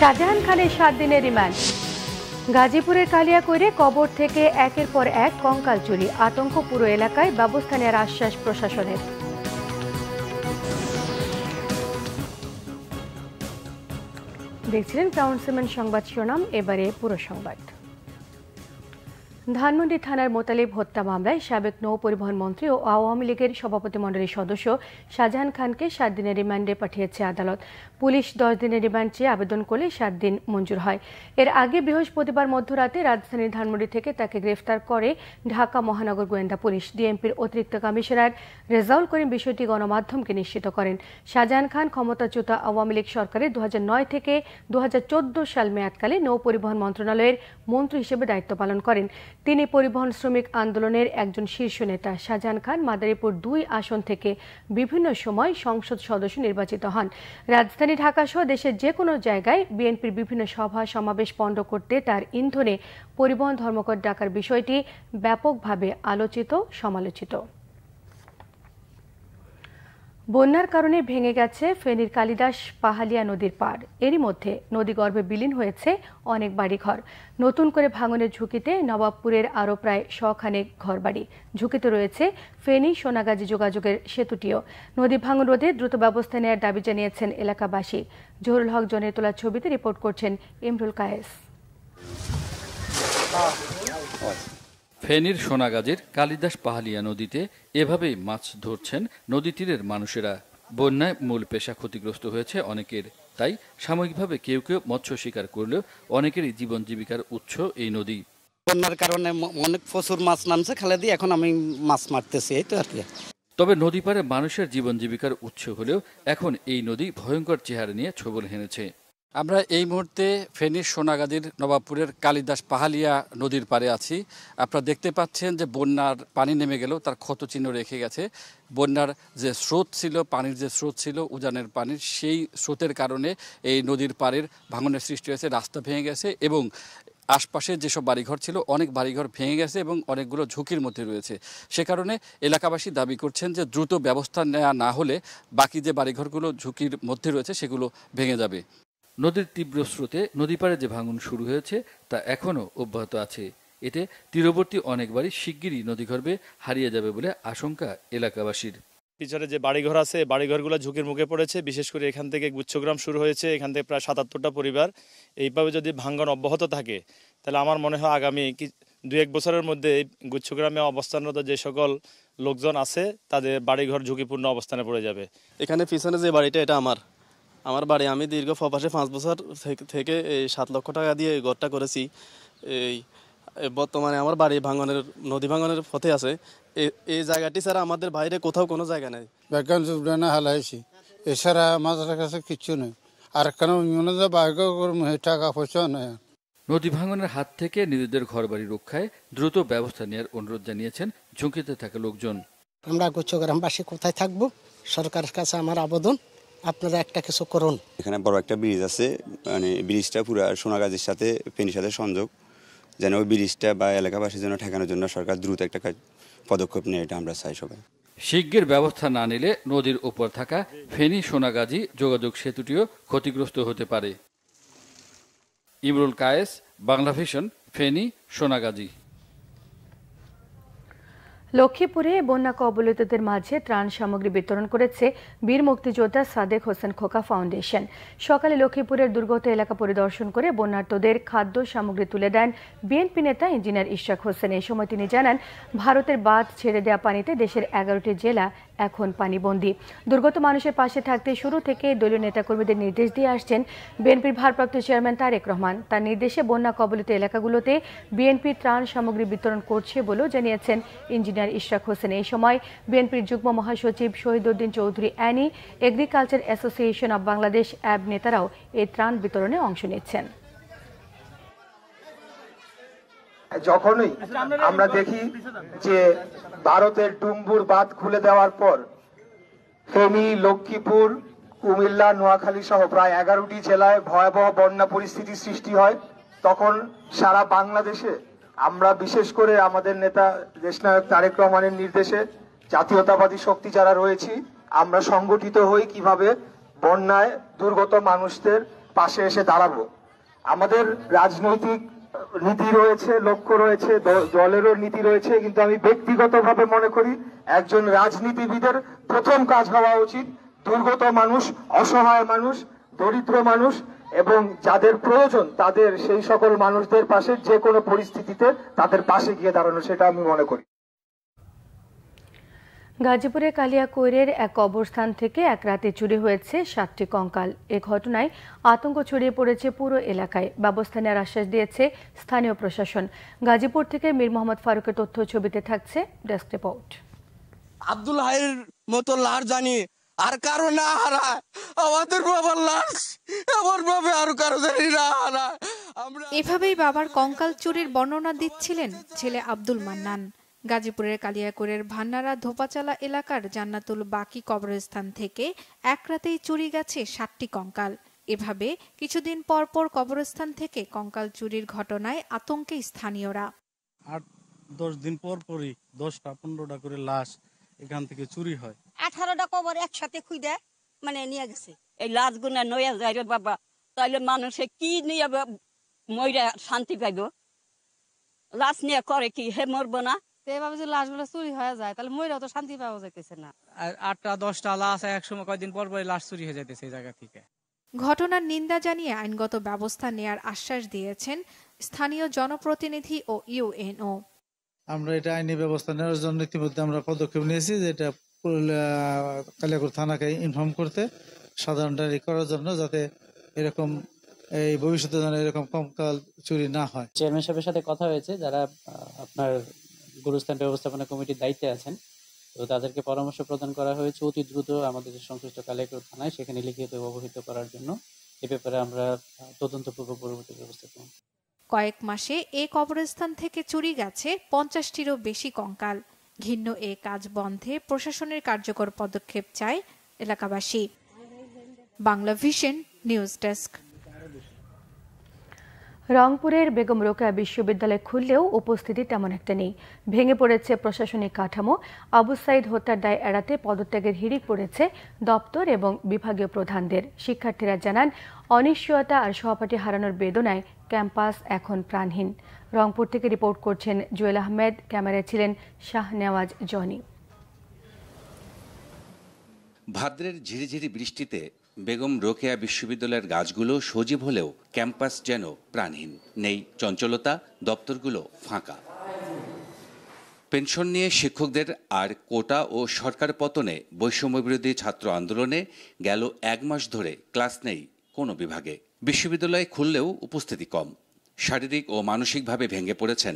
শাহজাহান খানের 7 দিনের রিমান্ড। গাজীপুরের কালিয়াকৈরে কবর থেকে একের পর এক কঙ্কাল চুরি, আতঙ্ক পুরো এলাকায়, ব্যবস্থা নেওয়ার আশ্বাস প্রশাসনের। দেখছিলেন ক্রাউন সিমেন্ট সংবাদ শিরোনাম, এবারে পুরো সংবাদ। ধানমন্ডি থানার মোতালিব হত্যা মামলায় সাবেক নৌ পরিবহন মন্ত্রী ও আওয়ামী লীগের সভাপতিমণ্ডলীর সদস্য শাহজাহান খানকে 7 দিনের রিমান্ডে পাঠিয়েছে আদালত। পুলিশ 10 দিনের রিমান্ড চেয়ে আবেদন করলে 7 দিন মঞ্জুর হয়। এর আগে বৃহস্পতিবার মধ্যরাতে রাজধানীর ধানমন্ডি থেকে তাকে গ্রেফতার করে ঢাকা মহানগর গোয়েন্দা পুলিশ। ডিএমপির অতিরিক্ত কমিশনার রেজাউল করিম বিষয়টি গণমাধ্যমকে নিশ্চিত করেন। শাহজাহান খান ক্ষমতাচ্যুত আওয়ামী লীগ সরকারের 2009 থেকে 2014 সাল মেয়াদকালে নৌ পরিবহন মন্ত্রণালয়ের মন্ত্রী হিসেবে দায়িত্ব পালন করেন। তিনি পরিবহন শ্রমিক আন্দোলনের একজন শীর্ষ নেতা। শাহজাহান খান মাদারীপুর 2 আসন থেকে বিভিন্ন সময় সংসদ সদস্য নির্বাচিত হন। রাজধানী ঢাকা সহ দেশের যে কোনো জায়গায় বিএনপির বিভিন্ন সভা সমাবেশ পণ্ড করতে তার ইন্ধনে পরিবহন ধর্মঘট ডাকার বিষয়টি ব্যাপকভাবে আলোচিত সমালোচিত। বন্যার কারণে ভেঙে গেছে ফেনীর কালিদাস পাহালিয়া নদীর পাড়। এরই মধ্যে নদীগর্ভে বিলীন হয়েছে অনেক বাড়িঘর। নতুন করে ভাঙনের ঝুঁকিতে নবাবপুরের আরও প্রায় 100 খানেক ঘরবাড়ি। ঝুঁকিতে রয়েছে ফেনী সোনাগাজী যোগাযোগের সেতুটিও। নদী ভাঙন রোধে দ্রুত ব্যবস্থা নেওয়ার দাবি জানিয়েছেন এলাকাবাসী। জহুরুল হক জনের তোলা ছবিতে রিপোর্ট করছেন ইমরুল কায়েস। ফেনীর সোনাগাজীর কালিদাস পাহালিয়া নদীতে এভাবেই মাছ ধরছেন নদী তীরের মানুষেরা। বন্যায় মূল পেশা ক্ষতিগ্রস্ত হয়েছে অনেকের, তাই সাময়িকভাবে কেউ কেউ মৎস্য শিকার করলেও অনেকেরই জীবন জীবিকার উৎস এই নদী। বন্যার কারণে অনেক প্রচুর মাছ নামছে খালে দিয়ে, এখন আমি মাছ মারতেছি, এই তো আর কি। তবে নদী পারে মানুষের জীবন জীবিকার উৎস হলেও এখন এই নদী ভয়ঙ্কর চেহারা নিয়ে ছোবল হেনেছে। আমরা এই মুহূর্তে ফেনীর সোনাগাজীর নবাবপুরের কালিদাস পাহালিয়া নদীর পাড়ে আছি। আপনারা দেখতে পাচ্ছেন যে বন্যার পানি নেমে গেলেও তার ক্ষতচিহ্ন রেখে গেছে। বন্যার যে স্রোত ছিল, পানির যে স্রোত ছিল উজানের পানির, সেই স্রোতের কারণে এই নদীর পাড়ের ভাঙনের সৃষ্টি হয়েছে, রাস্তা ভেঙে গেছে এবং আশপাশে যেসব বাড়িঘর ছিল অনেক বাড়িঘর ভেঙে গেছে এবং অনেকগুলো ঝুঁকির মধ্যে রয়েছে। সে কারণে এলাকাবাসী দাবি করছেন যে দ্রুত ব্যবস্থা নেওয়া না হলে বাকি যে বাড়িঘরগুলো ঝুঁকির মধ্যে রয়েছে সেগুলো ভেঙে যাবে। নদীর তীব্র স্রোতে নদী পাড়ে যে ভাঙন শুরু হয়েছে তা এখনও অব্যাহত আছে। এতে তীরবর্তী অনেক বাড়ি শিগগিরই নদীগর্ভে হারিয়ে যাবে বলে আশঙ্কা এলাকাবাসীর। পিছনে যে বাড়িঘর আছে, বাড়িঘরগুলো ঝুঁকির মুখে পড়েছে। বিশেষ করে এখান থেকে গুচ্ছগ্রাম শুরু হয়েছে, এখান থেকে প্রায় 77টা পরিবার। এইভাবে যদি ভাঙন অব্যাহত থাকে তাহলে আমার মনে হয় আগামী 2-1 বছরের মধ্যে গুচ্ছগ্রামে অবস্থানরত যে সকল লোকজন আছে তাদের বাড়িঘর ঝুঁকিপূর্ণ অবস্থানে পড়ে যাবে। এখানে পিছনে যে বাড়িটা, এটা আমার বাড়ি। আমি দীর্ঘ প্রবাসে 5 বছর থেকে এই 7 লক্ষ টাকা দিয়ে ঘরটা করেছি। এই বর্তমানে আমার বাড়ি নদী ভাঙনের পথে আছে। এই জায়গাটি ছাড়া আমাদের বাইরে কোথাও কোনো জায়গা নেই। ব্যাগান জুবরানা হালাইছি, এছাড়া আমাদের কাছে কিছু নেই। আর কেন টাকা পয়সা নেই। নদী ভাঙনের হাত থেকে নিজেদের ঘরবাড়ি রক্ষায় দ্রুত ব্যবস্থা নেওয়ার অনুরোধ জানিয়েছেন ঝুঁকিতে থাকা লোকজন। আমরা গুচ্ছগ্রামবাসী কোথায় থাকবো? সরকারের কাছে আমার আবেদন, আপনারা একটা কিছু করুন। এখানে বড় একটা ব্রিজ আছে, মানে ব্রিজটা পুরো সোনাগাজীর সাথে ফেনীর সাথে সংযোগ, যেন ওই ব্রিজটা বা এলাকাবাসীর জন্য ঠেকানোর জন্য সরকার দ্রুত একটা পদক্ষেপ নেয়, এটা আমরা চাই সবাই। শিগগির ব্যবস্থা না নিলে নদীর উপর থাকা ফেনী সোনাগাজী যোগাযোগ সেতুটিও ক্ষতিগ্রস্ত হতে পারে। ইমরুল কায়েস, বাংলা ভিশন, ফেনী, সোনাগাজী। লক্ষ্মীপুরে বন্যা কবলিতদের মাঝে ত্রাণ সামগ্রী বিতরণ করেছে বীর মুক্তিযোদ্ধা সাদেক হোসেন খোকা ফাউন্ডেশন। সকালে লক্ষ্মীপুরের দুর্গত এলাকা পরিদর্শন করে বন্যার্তদের খাদ্য সামগ্রী তুলে দেন বিএনপি নেতা ইঞ্জিনিয়ার ইশরাক হোসেন। এই সময় তিনি জানান, ভারতের বাঁধ ছেড়ে দেওয়া পানিতে দেশের 11টি জেলা এখন পানিবন্দী। দুর্গত মানুষের পাশে থাকতে শুরু থেকে দলীয় নেতাকর্মীদের নির্দেশ দিয়ে আসছেন বিএনপির ভারপ্রাপ্ত চেয়ারম্যান তারেক রহমান। তার নির্দেশে বন্যা কবলিত এলাকাগুলোতে বিএনপি ত্রাণ সামগ্রী বিতরণ করছে বলেও জানিয়েছেন ইঞ্জিনিয়ার ইশরাক হোসেন। এই সময় বিএনপির যুগ্ম মহাসচিব Shahiduddin Chowdhury Anee, agriculture association of Bangladesh AB নেতারাও এই ত্রাণ বিতরণে অংশ নিচ্ছেন। যখনই আমরা দেখি যে ভারতের ডুম্বুর বাঁধ খুলে দেওয়ার পর ফেনী, লক্ষ্মীপুর, কুমিল্লা, নোয়াখালী সহ প্রায় 11টি জেলায় ভয়াবহ বন্যা পরিস্থিতি সৃষ্টি হয়, তখন সারা বাংলাদেশে আমরা বিশেষ করে আমাদের নেতা দেশনায়ক তারেক রহমানের নির্দেশে জাতীয়তাবাদী শক্তি যারা রয়েছি আমরা সংগঠিত হই কিভাবে বন্যায় দুর্গত মানুষদের পাশে এসে দাঁড়াবো। আমাদের রাজনৈতিক নীতি রয়েছে, লক্ষ্য রয়েছে, দলেরও নীতি রয়েছে, কিন্তু আমি ব্যক্তিগতভাবে মনে করি একজন রাজনীতিবিদের প্রথম কাজ হওয়া উচিত দুর্গত মানুষ, অসহায় মানুষ, দরিদ্র মানুষ এবং যাদের প্রয়োজন তাদের সেই সকল মানুষদের পাশে যে কোনো পরিস্থিতিতে তাদের পাশে গিয়ে দাঁড়ানো, সেটা আমি মনে করি। গাজীপুরের কালিয়াকৈরের এক কবরস্থান থেকে এক রাতে চুরি হয়েছে 7টি কঙ্কাল। এ ঘটনায় আতঙ্ক ছড়িয়ে পড়েছে পুরো এলাকায়। ব্যবস্থা নেওয়ার আশ্বাস দিয়েছে স্থানীয় প্রশাসন। গাজীপুর থেকে মীর মোহাম্মদ ফারুকের তথ্য ছবিতে থাকছে ডেস্ক রিপোর্ট। আব্দুল হাইয়ের মতো লাশ জানি আর কারো না হারায়, আমাদের বাবার লাশ আমার বাবা আর কারো জানি না হারায়। এভাবেই বাবার কঙ্কাল চুরির বর্ণনা দিচ্ছিলেন ছেলে আব্দুল মান্নান। গাজীপুরের কালিয়াকৈরের ভান্নারা ধোপাচালা এলাকার জান্নাতুল বাকি কবরস্থান থেকে এক রাতেই চুরি গেছে 7টি কঙ্কাল। এভাবে কিছুদিন পর পর কবরস্থান থেকে কঙ্কাল চুরির ঘটনায় আতঙ্কে স্থানীয়রা। 8-10 দিন পর পরই 10টা-15টা করে লাশ এখান থেকে চুরি হয়। 18টা কবর একসাথে খুঁজে নিয়ে গেছে। এই লাশগুনা নয়া যায় রে বাবা, তাইলে মানুষে কি নিয়ে মইরা শান্তি পাইব? লাশ নিয়ে করে কি, হে মরবো না? এভাবে যে লাশগুলো চুরি হয়ে যায় তাহলে মইরাও তো শান্তি পাওয়া যাইতেছে না। 8টা-10টা লাশ একসময় কয়েকদিন পর পর লাশ চুরি হয়ে যাইতেছে এই জায়গা থেকে। ঘটনার নিন্দা জানিয়ে আইনগত ব্যবস্থা নেয়ার আশ্বাস দিয়েছেন স্থানীয় জনপ্রতিনিধি ও ইউএনও। আমরা এটা আইনি ব্যবস্থা নেওয়ার জন্য ইতিমধ্যে আমরা পদক্ষেপ নিয়েছি, যেটা কালিয়াকৈর থানাকে ইনফর্ম করতে, সাধারণ ডায়েরি করার জন্য, যাতে এরকম এই ভবিষ্যতে যেন এরকম কঙ্কাল চুরি না হয়। চেয়ারম্যান সাহেবের সাথে কথা হয়েছে, যারা আপনার গুরুস্থান ব্যবস্থাপনা কমিটির দায়িত্বে আছেন, তো তাদেরকে পরামর্শ প্রদান করা হয়েছে অতি দ্রুত আমাদের যে সংশ্লিষ্ট কালিয়াকৈর থানায় সেখানে লিখিত অবহিত করার জন্য। এ ব্যাপারে আমরা তদন্তপূর্বক পরবর্তী ব্যবস্থা করব। কয়েক মাসে এ কবরস্থান থেকে চুরি গেছে 50টিরও বেশি কঙ্কাল। ঘিন্ন এ কাজ বন্ধে প্রশাসনের কার্যকর পদক্ষেপ চায় এলাকাবাসী। Bangla vision news desk. রংপুরের বেগম রোকেয়া বিশ্ববিদ্যালয় খুললেও উপস্থিতি তেমন একটা নেই। ভেঙে পড়েছে প্রশাসনিক কাঠামো। আবু সাইদ হত্যার দায় এড়াতে পদত্যাগের হিড়িক পড়েছে দপ্তর এবং বিভাগীয় প্রধানদের। শিক্ষার্থীরা জানান, অনিশ্চয়তা আর সহপাঠী হারানোর বেদনায় ক্যাম্পাস এখন প্রাণহীন। রংপুর থেকে রিপোর্ট করছেন জুয়েল আহমেদ, ক্যামেরায় ছিলেন শাহনেওয়াজ জনি। ভাদ্রের ঝিরিঝিরি বৃষ্টিতে বেগম রোকেয়া বিশ্ববিদ্যালয়ের গাছগুলো সজীব হলেও ক্যাম্পাস যেন প্রাণহীন। নেই চঞ্চলতা, দপ্তরগুলো ফাঁকা। পেনশন নিয়ে শিক্ষকদের আর কোটা ও সরকার পতনে, বৈষম্যবিরোধী ছাত্র আন্দোলনে গেল 1 মাস ধরে ক্লাস নেই কোনো বিভাগে। বিশ্ববিদ্যালয় খুললেও উপস্থিতি কম। শারীরিক ও মানসিকভাবে ভেঙে পড়েছেন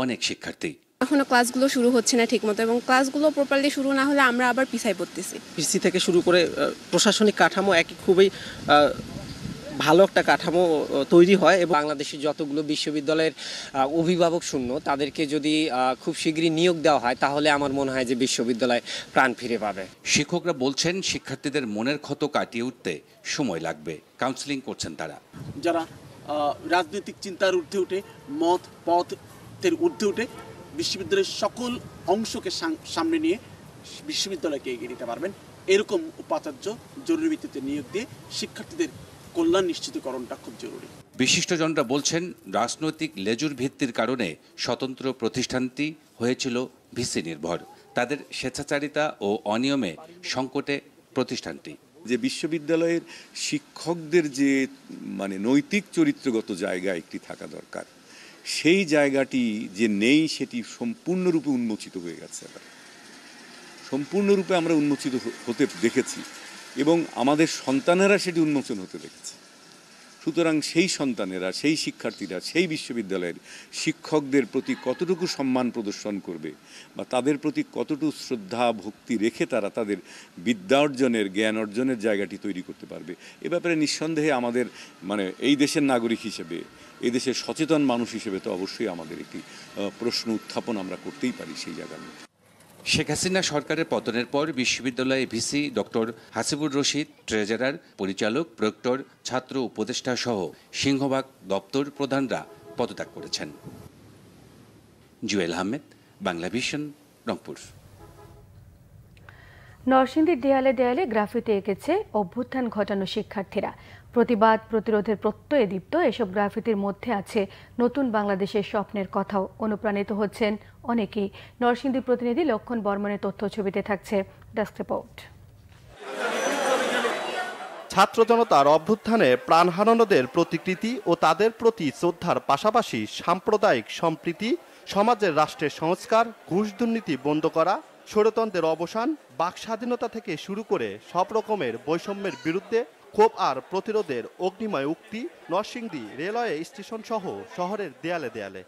অনেক শিক্ষার্থী। এখনো ক্লাসগুলো শুরু হচ্ছে না ঠিকমতো, এবং ক্লাসগুলো প্রপারলি শুরু না হলে আমরা আবার পিছায় পড়তেছি। পিসি থেকে শুরু করে প্রশাসনিক কাঠামো একই খুবই ভালো একটা কাঠামো তৈরি হয়, এবং বাংলাদেশের যতগুলো বিশ্ববিদ্যালয়ের অভিভাবক শূন্য তাদেরকে যদি খুব শীঘ্রই নিয়োগ দেওয়া হয়, তাহলে আমার মনে হয় যে বিশ্ববিদ্যালয় প্রাণ ফিরে পাবে। শিক্ষকরা বলছেন, শিক্ষার্থীদের মনের ক্ষত কাটিয়ে উঠতে সময় লাগবে। কাউন্সেলিং করছেন তারা। যারা রাজনৈতিক চিন্তার ঊর্ধ্বে উঠে, মত পথের ঊর্ধ্বে উঠে বিশ্ববিদ্যালয়ের সকল অংশকে সামনে নিয়ে বিশ্ববিদ্যালয়কে এগিয়ে নিতে পারবেন, এরকম উপাচার্য জরুরি ভিত্তিতে নিয়োগ দিয়ে শিক্ষার্থীদের কল্যাণ নিশ্চিতকরণটা খুব জরুরি। বিশিষ্টজনরা বলছেন, রাজনৈতিক লেজুর ভিত্তির কারণে স্বতন্ত্র প্রতিষ্ঠানটি হয়েছিল ভিসি নির্ভর। তাদের স্বেচ্ছাচারিতা ও অনিয়মে সংকটে প্রতিষ্ঠানটি। যে বিশ্ববিদ্যালয়ের শিক্ষকদের যে নৈতিক চরিত্রগত জায়গা একটি থাকা দরকার, সেই জায়গাটি যে নেই, সেটি সম্পূর্ণরূপে উন্মোচিত হয়ে গেছে। সম্পূর্ণরূপে আমরা উন্মোচিত হতে দেখেছি, এবং আমাদের সন্তানেরা সেটি উন্মোচন হতে দেখেছে। সুতরাং সেই সন্তানেরা, সেই শিক্ষার্থীরা সেই বিশ্ববিদ্যালয়ের শিক্ষকদের প্রতি কতটুকু সম্মান প্রদর্শন করবে, বা তাদের প্রতি কতটুকু শ্রদ্ধা ভক্তি রেখে তারা তাদের বিদ্যা অর্জনের, জ্ঞান অর্জনের জায়গাটি তৈরি করতে পারবে, এ ব্যাপারে নিঃসন্দেহে আমাদের এই দেশের নাগরিক হিসেবে, এই দেশের সচেতন মানুষ হিসেবে তো অবশ্যই আমাদের একটি প্রশ্ন উত্থাপন আমরা করতেই পারি সেই জায়গা নিয়ে। শেখ হাসিনা সরকারের পতনের পর বিশ্ববিদ্যালয়ে VC doctor Hasibur Rashid, treasurer, পরিচালক, প্রক্টর, ছাত্র উপদেষ্টা সহ সিংহভাগ দপ্তর প্রধানরা পদত্যাগ করেছেন। জুয়েল আহমেদ, বাংলা ভিশন, রংপুর। নরসিংদীর দেয়ালে দেয়ালে গ্রাফিতি এঁকেছে অভ্যুত্থান ঘটানো শিক্ষার্থীরা। প্রতিবাদ প্রতিরোধের প্রত্যয়ে দীপ্ত এসব গ্রাফিতির মধ্যে আছে নতুন বাংলাদেশের স্বপ্নের কথাও। অনুপ্রাণিত হচ্ছেন অনেকেই। নরসিংদীর প্রতিনিধি লক্ষণ বর্মনের তথ্য ছবিতে থাকছে ডেস্ক রিপোর্ট। ছাত্র জনতার অভ্যুত্থানে প্রাণ হারানোদের প্রতিকৃতি ও তাদের প্রতি শ্রদ্ধার পাশাপাশি সাম্প্রদায়িক সম্প্রীতি, সমাজের রাষ্ট্রের সংস্কার, ঘুষ দুর্নীতি বন্ধ করা, স্বৈরতন্ত্রের অবসান, বাক স্বাধীনতা থেকে শুরু করে সব রকমের বৈষম্যের বিরুদ্ধে ক্ষোভ আর প্রতিরোধের অগ্নিময় উক্তি নরসিংদী রেলওয়ে স্টেশন সহ শহরের দেয়ালে দেয়ালে।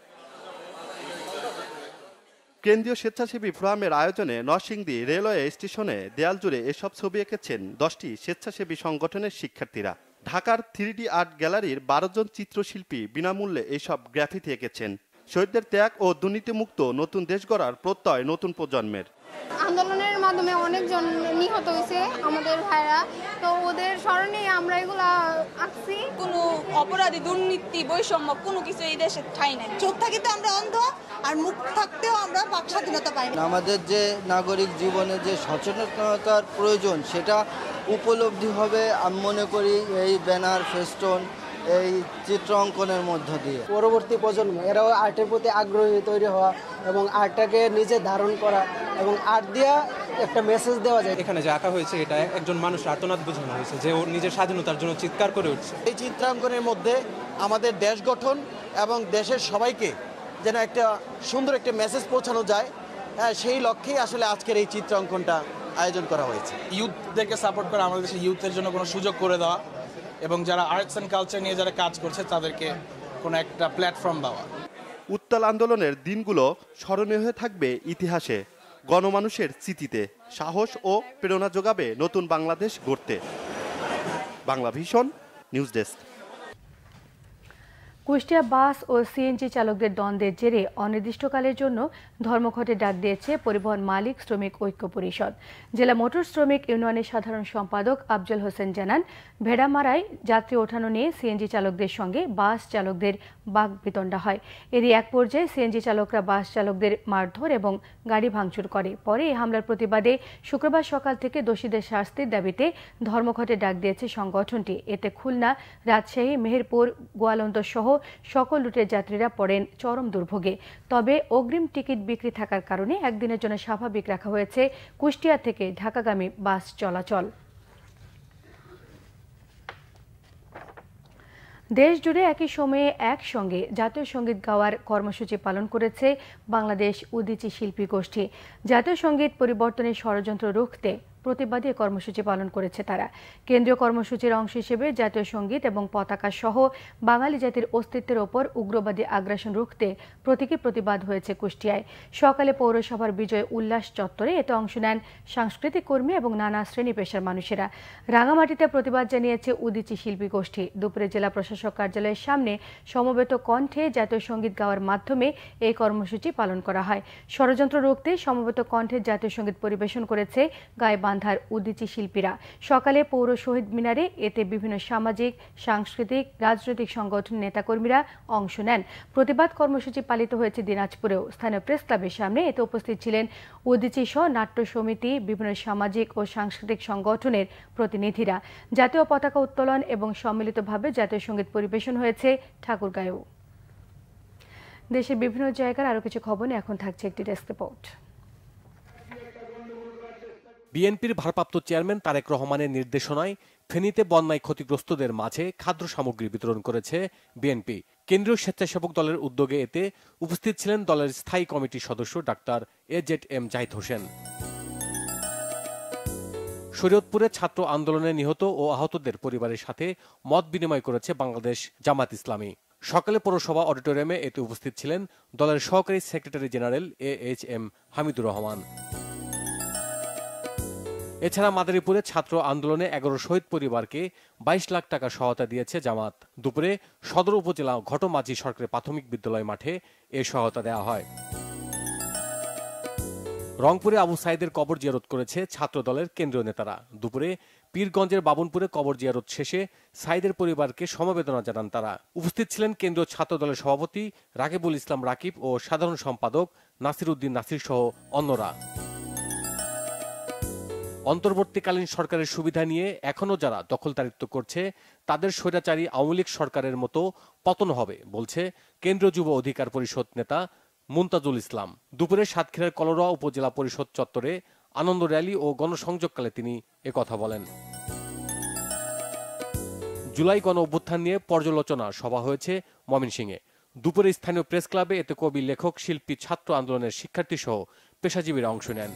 কেন্দ্রীয় স্বেচ্ছাসেবী ফোরামের আয়োজনে নরসিংদী রেলওয়ে স্টেশনে দেয়াল জুড়ে এসব ছবি এঁকেছেন 10টি স্বেচ্ছাসেবী সংগঠনের শিক্ষার্থীরা। ঢাকার 3D আর্ট গ্যালারির 12 জন চিত্রশিল্পী বিনামূল্যে এইসব গ্রাফিতি এঁকেছেন। শহীদদের ত্যাগ ও দুর্নীতিমুক্ত নতুন দেশ গড়ার প্রত্যয় নতুন প্রজন্মের। আন্দোলনের মাধ্যমে অনেকজন নিহত হয়েছে আমাদের ভাইরা, তো ওদের স্মরণে আমরা এগুলা আঁকছি। কোনো অপরাধী, দুর্নীতি, বৈষম্য কোনো কিছু এই দেশে ঠাঁই নাই। চোখ থাকিতে আমরা অন্ধ, আর মুখ থাকতেও আমরা বাক স্বাধীনতা পাই না। আমাদের যে নাগরিক জীবনে যে সচেতনতার প্রয়োজন সেটা উপলব্ধি হবে আমি মনে করি এই ব্যানার, ফেস্টন, এই চিত্র অঙ্কনের মধ্য দিয়ে। পরবর্তী প্রজন্ম এরাও আর্টের প্রতি আগ্রহী তৈরি হওয়া এবং আর্টটাকে নিজে ধারণ করা এবং আর্ট দিয়ে একটা মেসেজ দেওয়া যায়। এখানে যে আঁকা হয়েছে এটা একজন মানুষের আর্তনাদ বোঝানো হয়েছে, যে ওর নিজের স্বাধীনতার জন্য চিৎকার করে উঠছে। এই চিত্রাঙ্কনের মধ্যে আমাদের দেশ গঠন এবং দেশের সবাইকে যেন একটা সুন্দর একটা মেসেজ পৌঁছানো যায়, সেই লক্ষ্যেই আসলে আজকের এই চিত্রাঙ্কনটা আয়োজন করা হয়েছে। ইউথদেরকে সাপোর্ট করে আমাদের দেশের ইউথের জন্য কোনো সুযোগ করে দেওয়া এবং যারা আর্টস অ্যান্ড কালচার নিয়ে যারা কাজ করছে তাদেরকে কোনো একটা প্ল্যাটফর্ম দেওয়া। উত্তাল আন্দোলনের দিনগুলো স্মরণীয় হয়ে থাকবে ইতিহাসে, গণমানুষের স্মৃতিতে সাহস ও প্রেরণা যোগাবে নতুন বাংলাদেশ গড়তে। Bangla vision news desk. Kushtia bus ও সিএনজি চালকদের দ্বন্দ্বের জেরে অনির্দিষ্টকালের জন্য ধর্মঘটে ডাক দিয়েছে পরিবহন মালিক শ্রমিক ঐক্য পরিষদ। জেলা মোটর শ্রমিক ইউনিয়নের সাধারণ সম্পাদক আফজল হোসেন জানান, ভেড়ামারায় যাত্রী ওঠানো নিয়ে সিএনজি চালকদের সঙ্গে বাস চালকদের বাকবিতণ্ডা হয়। এরই এক পর্যায়ে সিএনজি চালকরা বাস চালকদের মারধর এবং গাড়ি ভাঙচুর করে। পরে এই হামলার প্রতিবাদে শুক্রবার সকাল থেকে দোষীদের শাস্তির দাবিতে ধর্মঘটে ডাক দিয়েছে সংগঠনটি। এতে খুলনা, রাজশাহী, মেহেরপুর, গোয়ালন্দ সহ সকল রুটের যাত্রীরা পড়েন চরম দুর্ভোগে। তবে অগ্রিম টিকিট বিক্রি থাকার কারণে একদিনের জন্য স্বাভাবিক রাখা হয়েছে কুষ্টিয়া থেকে ঢাকাগামী বাস চলাচল। দেশ জুড়ে একই সময়ে একসঙ্গে জাতীয় সঙ্গীত গাওয়ার কর্মসূচি পালন করেছে বাংলাদেশ উদীচী শিল্পী গোষ্ঠী। জাতীয় সঙ্গীত পরিবর্তনের ষড়যন্ত্র রুখতে প্রতিবাদী কর্মসূচি পালন করেছে তারা। কেন্দ্রীয় কর্মসূচির অংশ হিসেবে জাতীয় সঙ্গীত এবং পতাকা সহ বাঙালি জাতির অস্তিত্বের ওপর উগ্রবাদী আগ্রাসন রুখতে প্রতীকী প্রতিবাদ হয়েছে কুষ্টিয়ায়। সকালে পৌরসভার বিজয় উল্লাস চত্বরে এতে অংশ নেন সাংস্কৃতিক কর্মী এবং নানা শ্রেণী পেশার মানুষেরা। রাঙামাটিতে প্রতিবাদ জানিয়েছে উদীচী শিল্পী গোষ্ঠী। দুপুরে জেলা প্রশাসক কার্যালয়ের সামনে সমবেত কণ্ঠে জাতীয় সঙ্গীত গাওয়ার মাধ্যমে এই কর্মসূচি পালন করা হয়। ষড়যন্ত্র রুখতে সমবেত কণ্ঠে জাতীয় সঙ্গীত পরিবেশন করেছে গাইবান্ধার উদীচী শিল্পীরা। সকালে পৌর শহীদ মিনারে এতে বিভিন্ন সামাজিক, সাংস্কৃতিক, রাজনৈতিক সংগঠন নেতাকর্মীরা অংশ নেন। প্রতিবাদ কর্মসূচি পালিত হয়েছে দিনাজপুরেও। স্থানীয় প্রেস ক্লাবের সামনে এতে উপস্থিত ছিলেন উদীচী সহ নাট্য সমিতি, বিভিন্ন সামাজিক ও সাংস্কৃতিক সংগঠনের প্রতিনিধিরা। জাতীয় পতাকা উত্তোলন এবং সম্মিলিতভাবে জাতীয় সঙ্গীত পরিবেশন হয়েছে ঠাকুরগাঁয়েও। দেশের বিভিন্ন জায়গার আরও কিছু খবর নিয়ে এখন থাকছে একটি ডেস্ক রিপোর্ট। বিএনপির ভারপ্রাপ্ত চেয়ারম্যান তারেক রহমানের নির্দেশনায় ফেনীতে বন্যায় ক্ষতিগ্রস্তদের মাঝে খাদ্য সামগ্রী বিতরণ করেছে বিএনপি। কেন্দ্রীয় স্বেচ্ছাসেবক দলের উদ্যোগে এতে উপস্থিত ছিলেন দলের স্থায়ী কমিটির সদস্য ডাক্তার AZM জাহিদ হোসেন। শরীয়তপুরে ছাত্র আন্দোলনে নিহত ও আহতদের পরিবারের সাথে মত বিনিময় করেছে বাংলাদেশ জামাত ইসলামী। সকালে পৌরসভা অডিটোরিয়ামে এতে উপস্থিত ছিলেন দলের সহকারী secretary general AHM Hamidur Rahman. এছাড়া মাদারীপুরে ছাত্র আন্দোলনে 11 শহীদ পরিবারকে 22 লাখ টাকা সহায়তা দিয়েছে জামাত। দুপুরে সদর উপজেলা ঘটমাঝি সরকারি প্রাথমিক বিদ্যালয় মাঠে এ সহায়তা দেওয়া হয়। রংপুরে আবু সাইদের কবর জিয়ারত করেছে ছাত্র দলের কেন্দ্রীয় নেতারা। দুপুরে পীরগঞ্জের বাবনপুরে কবর জিয়ারত শেষে সাইদের পরিবারকে সমবেদনা জানান তারা। উপস্থিত ছিলেন কেন্দ্রীয় ছাত্র দলের সভাপতি রাকিবুল ইসলাম রাকিব ও সাধারণ সম্পাদক নাসির উদ্দিন নাসির সহ অন্যরা। অন্তর্বর্তীকালীন সরকারের সুবিধা নিয়ে এখনো যারা দখলদারিত্ব করছে তাদের স্বৈরাচারী আওয়ামী লীগ সরকারের মতো পতন হবে বলছে কেন্দ্রীয় যুব অধিকার পরিষদ নেতা মুনতাজুল ইসলাম। দুপুরে সাতক্ষীরার কলরোয়া উপজেলা পরিষদ চত্বরে আনন্দ র্যালি ও গণসংযোগকালে তিনি একথা বলেন। জুলাই গণ অভ্যুত্থান নিয়ে পর্যালোচনা সভা হয়েছে ময়মনসিংহে। দুপুরে স্থানীয় প্রেস ক্লাবে এতে কবি, লেখক, শিল্পী, ছাত্র আন্দোলনের শিক্ষার্থী সহ পেশাজীবীরা অংশ নেন।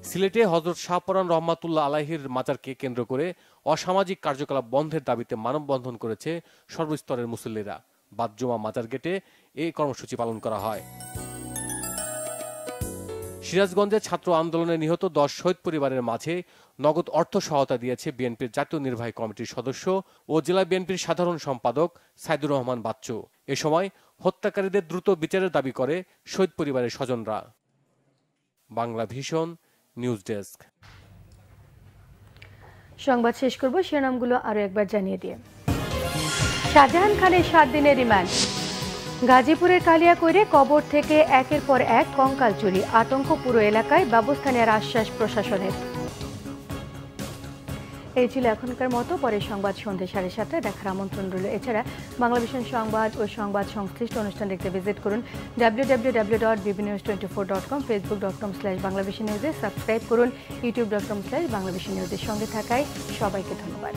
সিলেটে হযরত শাহপরান রহমাতুল্লাহ আলাইহির মাজারকে কেন্দ্র করে অসামাজিক কার্যকলাপ বন্ধের দাবিতে মানববন্ধন করেছে সর্বস্তরের মুসল্লিরা। বাদ জুমা মাজার গেটে এই কর্মসূচি পালন করা হয়। সিরাজগঞ্জে ছাত্র আন্দোলনে নিহত 10 শহীদ পরিবারের মাঝে নগদ অর্থ সহায়তা দিয়েছে বিএনপির জাতীয় নির্বাহী কমিটির সদস্য ও জেলা বিএনপির সাধারণ সম্পাদক সাইদুর রহমান বাচ্চু। এ সময় হত্যাকারীদের দ্রুত বিচারের দাবি করে শহীদ পরিবারের স্বজনরা। Bangla vision news desk. সংবাদ শেষ করব, শিরোনামগুলো আরো একবার জানিয়ে দিয়ে। শাহজাহান খানের 7 দিনের রিমান্ড। গাজীপুরের কালিয়াকৈরে কবর থেকে একের পর এক কঙ্কাল চুরি, আতঙ্ক পুরো এলাকায়, ব্যবস্থা নেওয়ার আশ্বাস প্রশাসনের। এই ছিল এখনকার মতো। পরের সংবাদ সন্ধ্যে 7:30 দেখার আমন্ত্রণ রইল। এছাড়া বাংলাভিশন সংবাদ ও সংবাদ সংশ্লিষ্ট অনুষ্ঠান দেখতে ভিজিট করুন www.bbnews24.com, facebook.com/বাংলাভিশন নিউজে সাবস্ক্রাইব করুন, youtube.com/বাংলাভিশন নিউজের সঙ্গে থাকায় সবাইকে ধন্যবাদ।